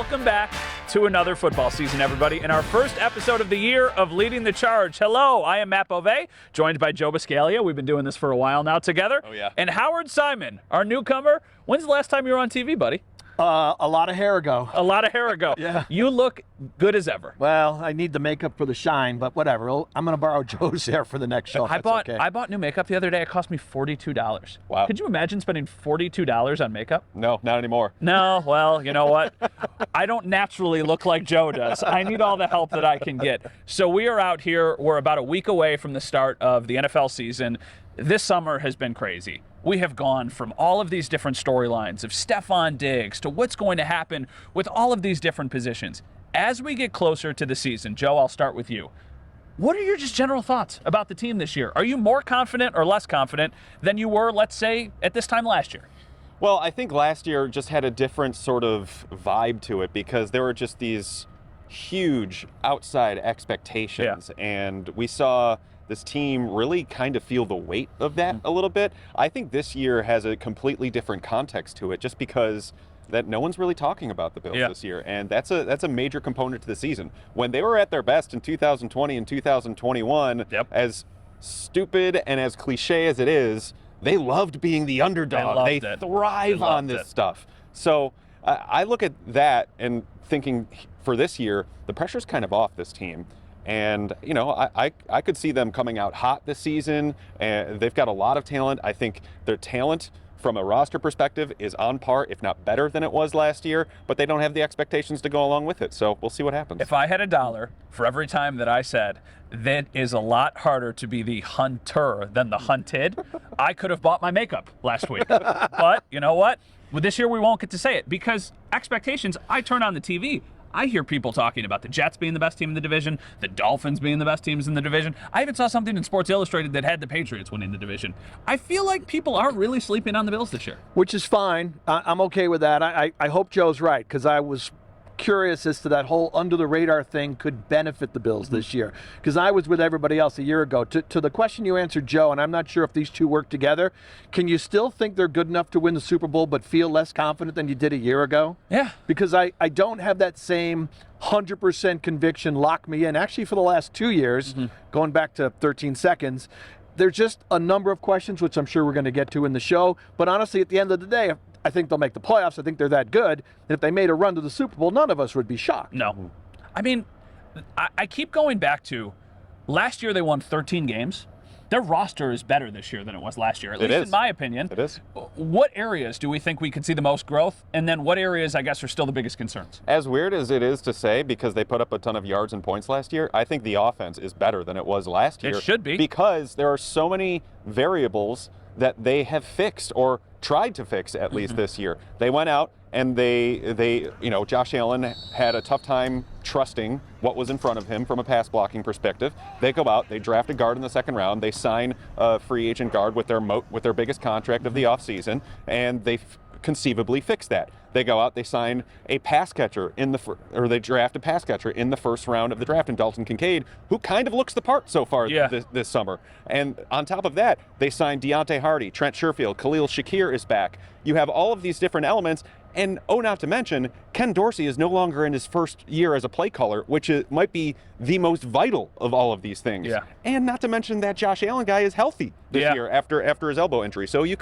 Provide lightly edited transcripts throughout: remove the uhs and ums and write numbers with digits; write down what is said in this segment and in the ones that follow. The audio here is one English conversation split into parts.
Welcome back to another football season, everybody, and our first episode of the year of Leading the Charge. Hello, I am Matt Bove, joined by Joe Buscaglia. We've been doing this for a while now together. Oh, yeah. And Howard Simon, our newcomer. When's the last time you were on TV, buddy? A lot of hair ago. A lot of hair ago. Yeah. You look good as ever. Well, I need the makeup for the shine, but whatever. I'm going to borrow Joe's hair for the next show. I bought new makeup the other day. It cost me $42. Wow. Could you imagine spending $42 on makeup? No, not anymore. No, well, you know what? I don't naturally look like Joe does. I need all the help that I can get. So we are out here. We're about a week away from the start of the NFL season. This summer has been crazy. We have gone from all of these different storylines of Stephon Diggs to what's going to happen with all of these different positions. As we get closer to the season, Joe, I'll start with you. What are your just general thoughts about the team this year? Are you more confident or less confident than you were, let's say, at this time last year? Well, I think last year just had a different sort of vibe to it because there were just these huge outside expectations, and we saw this team really kind of feel the weight of that a little bit. I think this year has a completely different context to it just because that no one's really talking about the Bills this year, and that's a major component to the season. When they were at their best in 2020 and 2021, as stupid and as cliche as it is, they loved being the underdog. They thrive on this stuff. So I look at that and thinking for this year, the pressure's kind of off this team. And, you know, I could see them coming out hot this season. They've got a lot of talent. I think their talent from a roster perspective is on par, if not better than it was last year, but they don't have the expectations to go along with it. So we'll see what happens. If I had $1 for every time that I said that is a lot harder to be the hunter than the hunted, I could have bought my makeup last week. But you know what? Well, this year we won't get to say it because expectations, I turn on the TV. I hear people talking about the Jets being the best team in the division, the Dolphins being the best teams in the division. I even saw something in Sports Illustrated that had the Patriots winning the division. I feel like people aren't really sleeping on the Bills this year. Which is fine. I'm okay with that. I hope Joe's right because I was curious as to that whole under-the-radar thing could benefit the Bills this year. Because I was with everybody else a year ago. To the question you answered, Joe, and I'm not sure if these two work together, can you still think they're good enough to win the Super Bowl but feel less confident than you did a year ago? Yeah. Because I don't have that same 100% conviction lock me in. Actually, for the last 2 years, going back to 13 seconds, there's just a number of questions, which I'm sure we're going to get to in the show. But honestly, at the end of the day, I think they'll make the playoffs. I think they're that good. And if they made a run to the Super Bowl, none of us would be shocked. No. I mean, I keep going back to last year they won 13 games. Their roster is better this year than it was last year, at least in my opinion. It is. What areas do we think we could see the most growth? And then what areas, I guess, are still the biggest concerns? As weird as it is to say, because they put up a ton of yards and points last year, I think the offense is better than it was last year. It should be. Because there are so many variables that they have fixed or tried to fix at least this year. They went out and they Josh Allen had a tough time trusting what was in front of him from a pass blocking perspective. They go out, they draft a guard in the second round, they sign a free agent guard with their biggest contract of the offseason, and they conceivably fix that. They go out, they sign a pass catcher they draft a pass catcher in the first round of the draft in Dalton Kincaid, who kind of looks the part so far this summer. And on top of that, they sign Deontay Hardy, Trent Sherfield, Khalil Shakir is back. You have all of these different elements. And not to mention, Ken Dorsey is no longer in his first year as a play caller, which might be the most vital of all of these things. Yeah. And not to mention that Josh Allen guy is healthy this year after his elbow injury. So you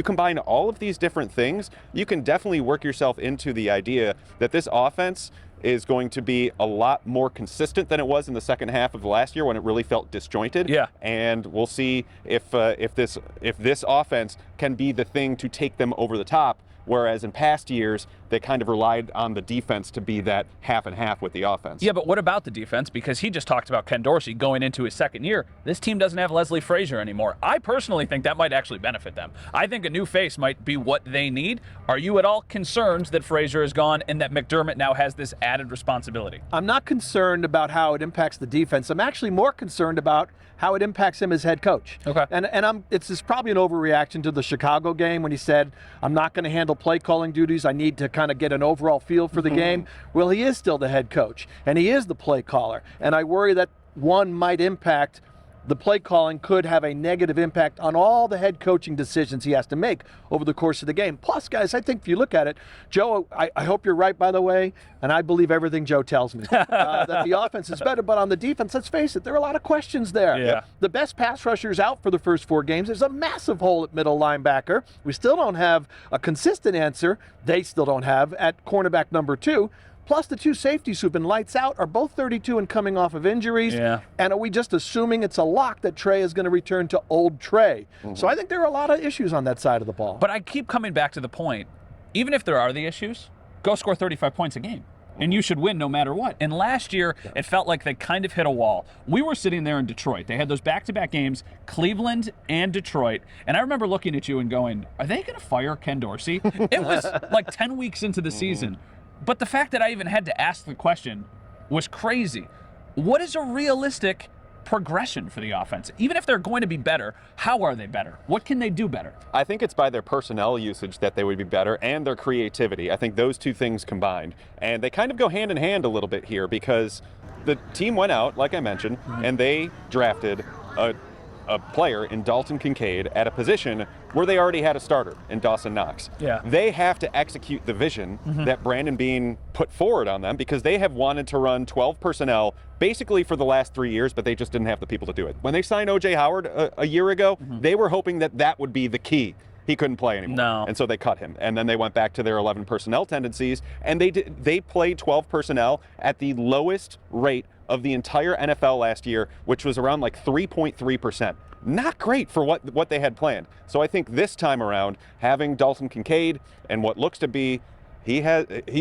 combine all of these different things, you can definitely work yourself into the idea that this offense is going to be a lot more consistent than it was in the second half of last year when it really felt disjointed. Yeah. And we'll see if this offense can be the thing to take them over the top. Whereas in past years, they kind of relied on the defense to be that half and half with the offense. Yeah, but what about the defense? Because he just talked about Ken Dorsey going into his second year. This team doesn't have Leslie Frazier anymore. I personally think that might actually benefit them. I think a new face might be what they need. Are you at all concerned that Frazier is gone and that McDermott now has this added responsibility? I'm not concerned about how it impacts the defense. I'm actually more concerned about how it impacts him as head coach. Okay. And it's probably an overreaction to the Chicago game when he said, I'm not going to handle play calling duties. I need to kind of get an overall feel for the game. Well, he is still the head coach, and he is the play caller. And I worry that one might impact the play calling could have a negative impact on all the head coaching decisions he has to make over the course of the game. Plus, guys, I think if you look at it, Joe, I hope you're right, by the way, and I believe everything Joe tells me, that the offense is better, but on the defense, let's face it, there are a lot of questions there. Yeah. The best pass rusher's out for the first 4 games. There's a massive hole at middle linebacker. We still don't have a consistent answer. They still don't have at cornerback number 2. Plus, the 2 safeties who've been lights out are both 32 and coming off of injuries. Yeah. And are we just assuming it's a lock that Trey is going to return to old Trey? So I think there are a lot of issues on that side of the ball. But I keep coming back to the point, even if there are the issues, go score 35 points a game. And you should win no matter what. And last year, it felt like they kind of hit a wall. We were sitting there in Detroit. They had those back-to-back games, Cleveland and Detroit. And I remember looking at you and going, are they going to fire Ken Dorsey? It was like 10 weeks into the season. But the fact that I even had to ask the question was crazy. What is a realistic progression for the offense? Even if they're going to be better, how are they better? What can they do better? I think it's by their personnel usage that they would be better and their creativity. I think those 2 things combined. And they kind of go hand in hand a little bit here because the team went out, like I mentioned, and they drafted a player in Dalton Kincaid at a position where they already had a starter in Dawson Knox. Yeah. They have to execute the vision that Brandon Beane put forward on them because they have wanted to run 12 personnel basically for the last 3 years, but they just didn't have the people to do it. When they signed O.J. Howard a year ago, they were hoping that that would be the key. He couldn't play anymore. No. And so they cut him. And then they went back to their 11 personnel tendencies, and they played 12 personnel at the lowest rate of the entire NFL last year, which was around like 3.3%. Not great for what they had planned. So I think this time around, having Dalton Kincaid and what looks to be, he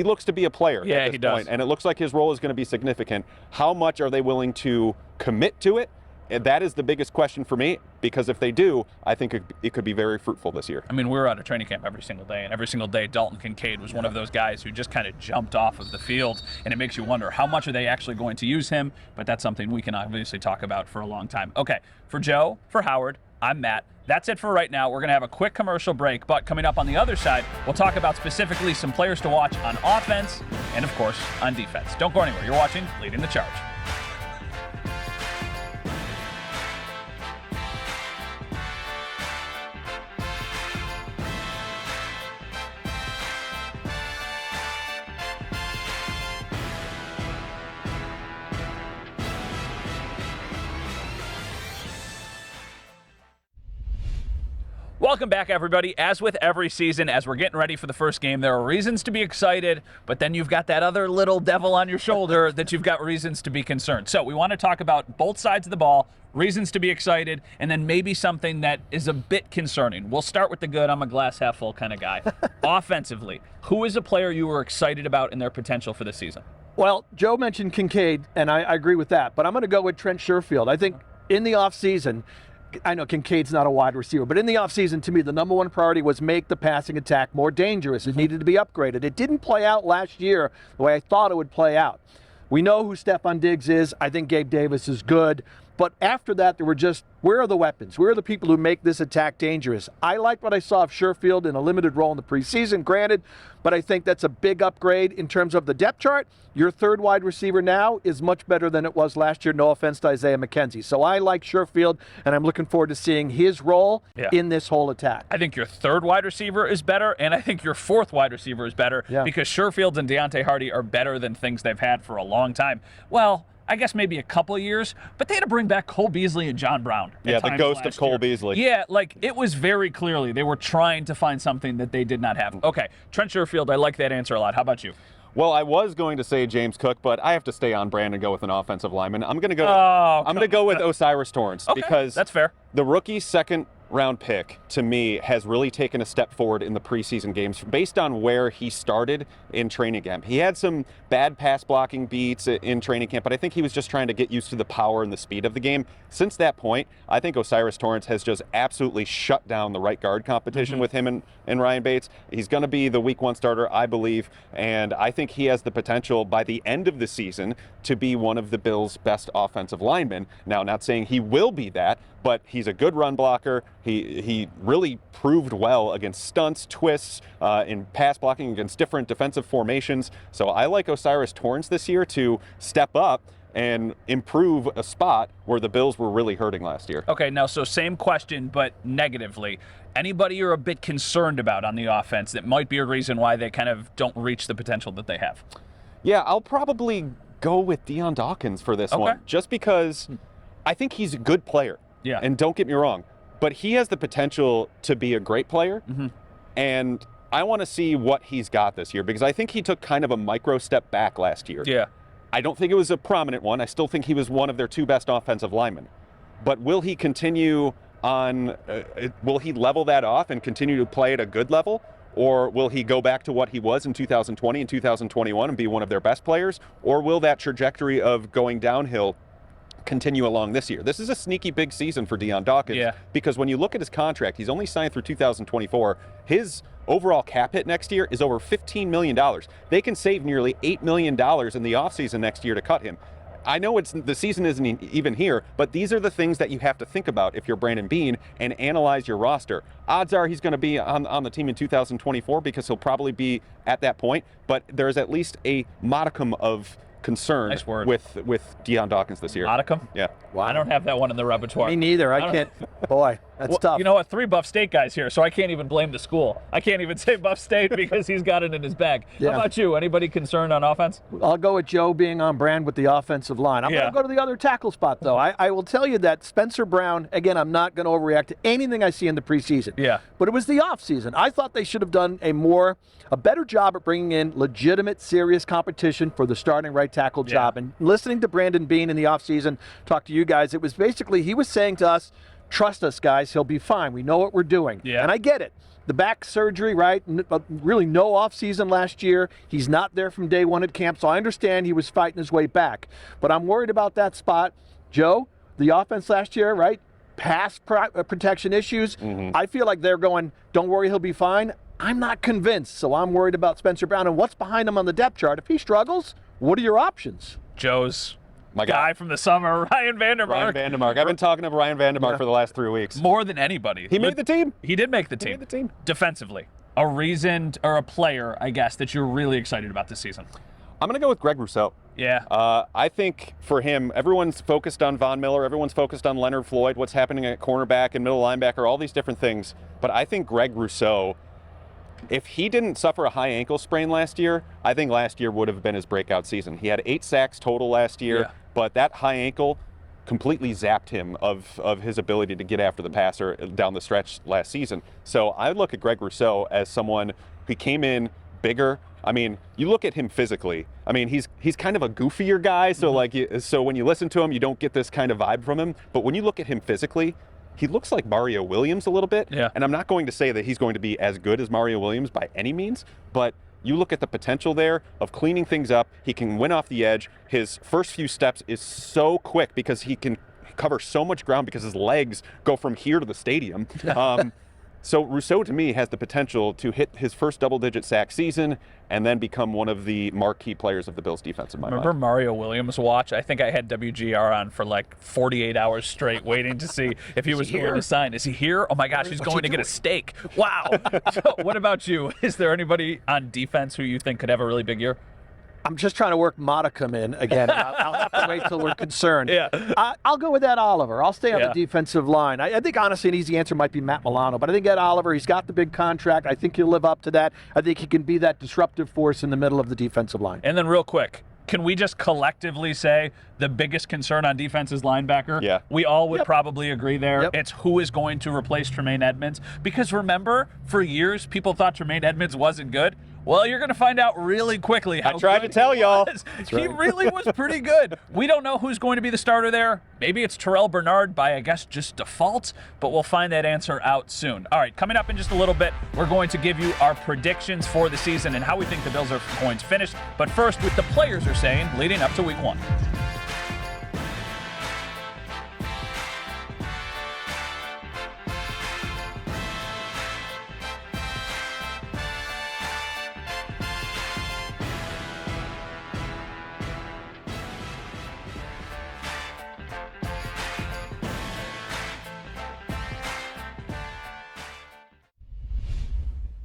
looks to be a player Yeah, at this he does. point, and it looks like his role is going to be significant. How much are they willing to commit to it? And that is the biggest question for me, because if they do, I think it could be very fruitful this year. I mean, we were out of training camp every single day, and every single day Dalton Kincaid was one of those guys who just kind of jumped off of the field, and it makes you wonder how much are they actually going to use him, but that's something we can obviously talk about for a long time. Okay, for Joe, for Howard, I'm Matt. That's it for right now. We're going to have a quick commercial break, but coming up on the other side, we'll talk about specifically some players to watch on offense and, of course, on defense. Don't go anywhere. You're watching Leading the Charge. Welcome back, everybody. As with every season, as we're getting ready for the first game, there are reasons to be excited, but then you've got that other little devil on your shoulder that you've got reasons to be concerned. So we want to talk about both sides of the ball, reasons to be excited, and then maybe something that is a bit concerning. We'll start with the good. I'm a glass half full kind of guy. Offensively, who is a player you were excited about and their potential for the season? Well, Joe mentioned Kincaid, and I agree with that, but I'm going to go with Trent Sherfield. I think in the offseason, I know Kincaid's not a wide receiver, but in the offseason, to me, the number one priority was make the passing attack more dangerous. It needed to be upgraded. It didn't play out last year the way I thought it would play out. We know who Stephon Diggs is. I think Gabe Davis is good. But after that, there were just, where are the weapons? Where are the people who make this attack dangerous? I liked what I saw of Sherfield in a limited role in the preseason, granted, but I think that's a big upgrade in terms of the depth chart. Your third wide receiver now is much better than it was last year, no offense to Isaiah McKenzie. So I like Sherfield, and I'm looking forward to seeing his role in this whole attack. I think your third wide receiver is better, and I think your fourth wide receiver is better because Sherfield and Deontay Hardy are better than things they've had for a long time. Well, I guess maybe a couple of years, but they had to bring back Cole Beasley and John Brown. Yeah, the ghost of Cole Beasley. Yeah, like it was very clearly they were trying to find something that they did not have. Okay, Trent Sherfield, I like that answer a lot. How about you? Well, I was going to say James Cook, but I have to stay on brand and go with an offensive lineman. I'm going to go. I'm going to go with Osiris Torrance because that's fair. The rookie second-round pick, to me, has really taken a step forward in the preseason games based on where he started in training camp. He had some bad pass blocking beats in training camp, but I think he was just trying to get used to the power and the speed of the game. Since that point, I think Osiris Torrance has just absolutely shut down the right guard competition with him and Ryan Bates. He's going to be the week one starter, I believe, and I think he has the potential by the end of the season to be one of the Bills' best offensive linemen. Now, not saying he will be that, but he's a good run blocker. He really proved well against stunts, twists, in pass blocking against different defensive formations. So I like Osiris Torrance this year to step up. and improve a spot where the Bills were really hurting last year. Okay, now, so same question, but negatively. Anybody you're a bit concerned about on the offense that might be a reason why they kind of don't reach the potential that they have? Yeah, I'll probably go with Deion Dawkins for this one, just because I think he's a good player. Yeah. And don't get me wrong, but he has the potential to be a great player. And I want to see what he's got this year, because I think he took kind of a micro step back last year. Yeah. I don't think it was a prominent one. I still think he was one of their 2 best offensive linemen. But will he continue on, will he level that off and continue to play at a good level? Or will he go back to what he was in 2020 and 2021 and be one of their best players? Or will that trajectory of going downhill continue along this year? This is a sneaky big season for Deion Dawkins, because when you look at his contract, he's only signed through 2024. His overall cap hit next year is over $15 million. They can save nearly $8 million in the offseason next year to cut him. I know the season isn't even here, but these are the things that you have to think about if you're Brandon Beane and analyze your roster. Odds are he's going to be on the team in 2024, because he'll probably be at that point, but there's at least a modicum of concern with Deion Dawkins this year. Modicum? Yeah. Wow. I don't have that one in the repertoire. Me neither. I can't. Boy, that's tough. You know what? 3 Buff State guys here, so I can't even blame the school. I can't even say Buff State because he's got it in his bag. How about you? Anybody concerned on offense? I'll go with Joe being on brand with the offensive line. I'm going to go to the other tackle spot, though. I will tell you that Spencer Brown, again, I'm not going to overreact to anything I see in the preseason. Yeah. But it was the offseason. I thought they should have done a better job at bringing in legitimate, serious competition for the starting right tackle job. And listening to Brandon Beane in the offseason talk to you guys, it was basically, he was saying to us, trust us, guys, he'll be fine. We know what we're doing. Yeah. And I get it. The back surgery, right? Really no offseason last year. He's not there from day one at camp, so I understand he was fighting his way back. But I'm worried about that spot. Joe, the offense last year, right? Pass protection issues. I feel like they're going, don't worry, he'll be fine. I'm not convinced, so I'm worried about Spencer Brown and what's behind him on the depth chart. If he struggles, what are your options? Joe's my guy from the summer, Ryan Vandermark. Ryan Vandermark. I've been talking to Ryan Vandermark for the last 3 weeks. More than anybody. He made the team. He did make the team. He made the team. Defensively, a reason or a player, I guess, that you're really excited about this season. I'm going to go with Greg Rousseau. Yeah. I think for him, everyone's focused on Von Miller. Everyone's focused on Leonard Floyd, what's happening at cornerback and middle linebacker, all these different things. But I think Greg Rousseau, if he didn't suffer a high ankle sprain last year, I think last year would have been his breakout season. He had 8 sacks total last year, but that high ankle completely zapped him of his ability to get after the passer down the stretch last season. So I look at Greg Rousseau as someone who came in bigger. I mean, you look at him physically. I mean, he's kind of a goofier guy, so so when you listen to him, you don't get this kind of vibe from him. But when you look at him physically, he looks like Mario Williams a little bit. Yeah. And I'm not going to say that he's going to be as good as Mario Williams by any means, but you look at the potential there of cleaning things up. He can win off the edge. His first few steps is so quick because he can cover so much ground because his legs go from here to the stadium. So Rousseau, to me, has the potential to hit his first double-digit sack season and then become one of the marquee players of the Bills' defense in my mind. Remember Mario Williams' watch? I think I had WGR on for like 48 hours straight waiting to see if he was going to sign. Is he here? Oh my gosh, he's going to get a steak. Wow. So what about you? Is there anybody on defense who you think could have a really big year? I'm just trying to work modicum in again. I'll have to wait till we're concerned. Yeah. I'll go with Ed Oliver. I'll stay on the defensive line. I think, honestly, an easy answer might be Matt Milano, but I think Ed Oliver, he's got the big contract. I think he'll live up to that. I think he can be that disruptive force in the middle of the defensive line. And then real quick, can we just collectively say the biggest concern on defense is linebacker? Yeah. We all would probably agree there. Yep. It's who is going to replace Tremaine Edmonds. Because remember, for years, people thought Tremaine Edmonds wasn't good. Well, you're going to find out really quickly how I tried to tell y'all. He really was pretty good. We don't know who's going to be the starter there. Maybe it's Terrell Bernard by, I guess, just default, but we'll find that answer out soon. All right, coming up in just a little bit, we're going to give you our predictions for the season and how we think the Bills are going to finish. But first, what the players are saying leading up to Week 1.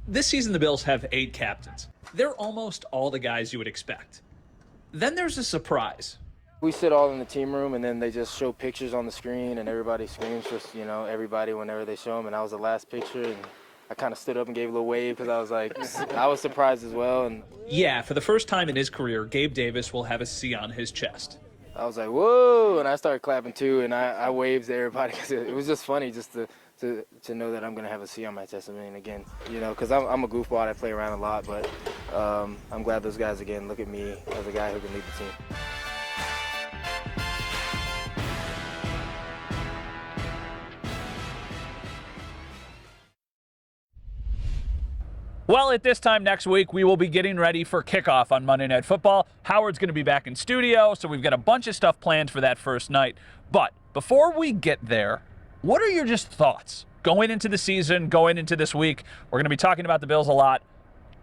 This season, the Bills have 8 captains. They're almost all the guys you would expect. Then there's a surprise. We sit all in the team room, and then they just show pictures on the screen, and everybody screams for, everybody whenever they show them. And I was the last picture, and I kind of stood up and gave a little wave because I was like, I was surprised as well. And Yeah, for the first time in his career, Gabe Davis will have a C on his chest. I was like, whoa, and I started clapping too, and I waved to everybody because it was just funny just to know that I'm going to have a C on my chest. I mean, again, because I'm a goofball, I play around a lot, but I'm glad those guys, again, look at me as a guy who can lead the team. Well, at this time next week, we will be getting ready for kickoff on Monday Night Football. Howard's going to be back in studio, so we've got a bunch of stuff planned for that first night. But before we get there, what are your just thoughts going into the season, going into this week? We're going to be talking about the Bills a lot.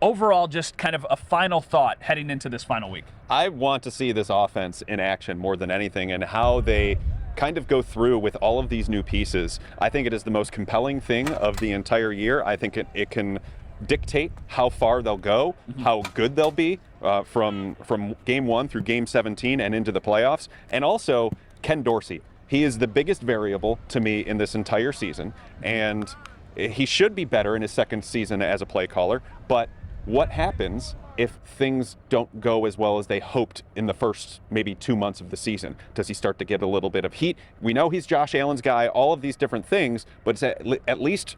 Overall, just kind of a final thought heading into this final week. I want to see this offense in action more than anything, and how they kind of go through with all of these new pieces. I think it is the most compelling thing of the entire year. I think it can dictate how far they'll go, how good they'll be from game 1 through game 17 and into the playoffs. And also Ken Dorsey. He is the biggest variable to me in this entire season, and he should be better in his second season as a play caller. But what happens if things don't go as well as they hoped in the first maybe 2 months of the season? Does he start to get a little bit of heat? We know he's Josh Allen's guy, all of these different things, but it's at least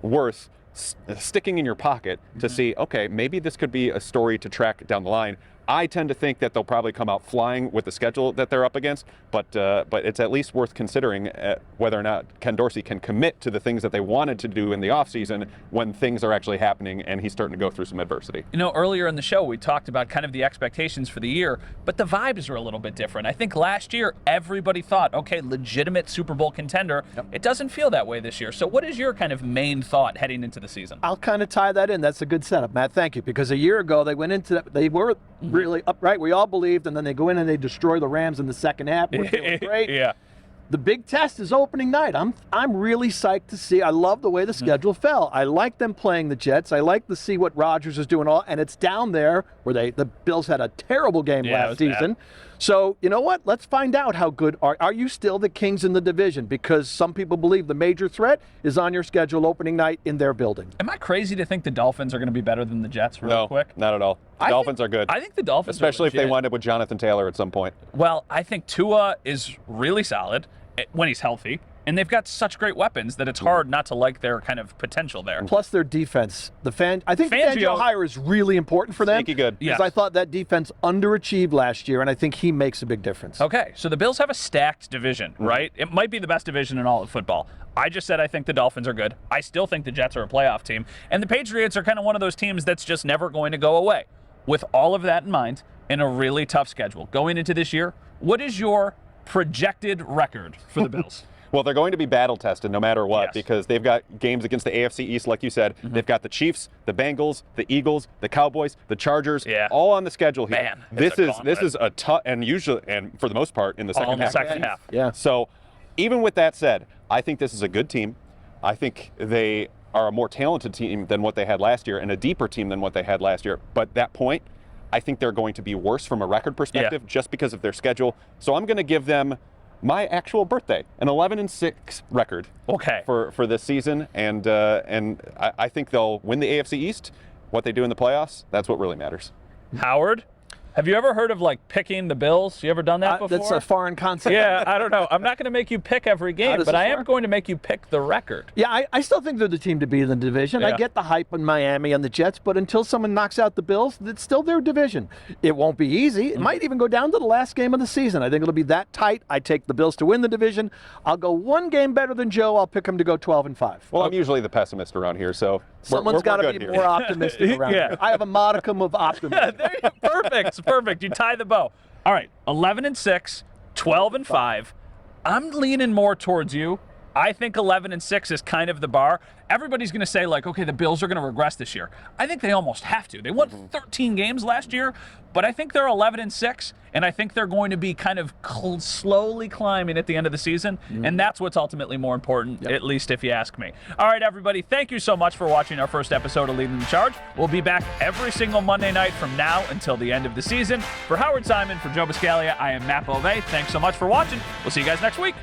worth sticking in your pocket to see, okay, maybe this could be a story to track down the line. I tend to think that they'll probably come out flying with the schedule that they're up against, but it's at least worth considering whether or not Ken Dorsey can commit to the things that they wanted to do in the offseason when things are actually happening and he's starting to go through some adversity. Earlier in the show, we talked about kind of the expectations for the year, but the vibes are a little bit different. I think last year, everybody thought, okay, legitimate Super Bowl contender. Yep. It doesn't feel that way this year. So what is your kind of main thought heading into the season? I'll kind of tie that in. That's a good setup, Matt. Thank you. Because a year ago, they went into that, they were really upright. We all believed, and then they go in and they destroy the Rams in the second half. We're feeling great. Yeah. The big test is opening night. I'm really psyched to see. I love the way the schedule fell. I like them playing the Jets. I like to see what Rodgers is doing. And it's down there where the Bills had a terrible game last season. Bad. So, you know what? Let's find out how good are you still the Kings in the division? Because some people believe the major threat is on your schedule opening night in their building. Am I crazy to think the Dolphins are going to be better than the Jets real quick? No, not at all. The Dolphins are good. I think the Dolphins especially are if they wind up with Jonathan Taylor at some point. Well, I think Tua is really solid when he's healthy. And they've got such great weapons that it's hard not to like their kind of potential there. Plus their defense. I think the Fangio hire is really important for them. Sneaky good. Because I thought that defense underachieved last year, and I think he makes a big difference. Okay, so the Bills have a stacked division, right? It might be the best division in all of football. I just said I think the Dolphins are good. I still think the Jets are a playoff team. And the Patriots are kind of one of those teams that's just never going to go away. With all of that in mind, and a really tough schedule going into this year, what is your projected record for the Bills? Well, they're going to be battle tested no matter what, because they've got games against the AFC East, like you said. They've got the Chiefs, the Bengals, the Eagles, the Cowboys, the Chargers, all on the schedule here. Man, this is a tough, and for the most part in the second half. Yeah. So, even with that said, I think this is a good team. I think they are a more talented team than what they had last year and a deeper team than what they had last year. But at that point, I think they're going to be worse from a record perspective just because of their schedule. So I'm going to give them my actual birthday, an 11-6 record for this season, and I think they'll win the AFC East. What they do in the playoffs, that's what really matters. Howard, have you ever heard of picking the Bills? You ever done that before? That's a foreign concept. Yeah, I don't know. I'm not going to make you pick every game, but I am going to make you pick the record. Yeah, I still think they're the team to be in the division. Yeah. I get the hype in Miami and the Jets, but until someone knocks out the Bills, it's still their division. It won't be easy. It might even go down to the last game of the season. I think it'll be that tight. I take the Bills to win the division. I'll go one game better than Joe. I'll pick them to go 12-5. Well, I'm usually the pessimist around here, so someone's got to be more optimistic around here. I have a modicum of optimism. Perfect. You tie the bow. All right, 11-6, 12-5. I'm leaning more towards you. I think 11-6 is kind of the bar. Everybody's going to say, like, okay, the Bills are going to regress this year. I think they almost have to. They won 13 games last year, but I think they're 11-6, and I think they're going to be kind of slowly climbing at the end of the season, and that's what's ultimately more important, at least if you ask me. All right, everybody, thank you so much for watching our first episode of Leading the Charge. We'll be back every single Monday night from now until the end of the season. For Howard Simon, for Joe Buscaglia, I am Matt Bove. Thanks so much for watching. We'll see you guys next week.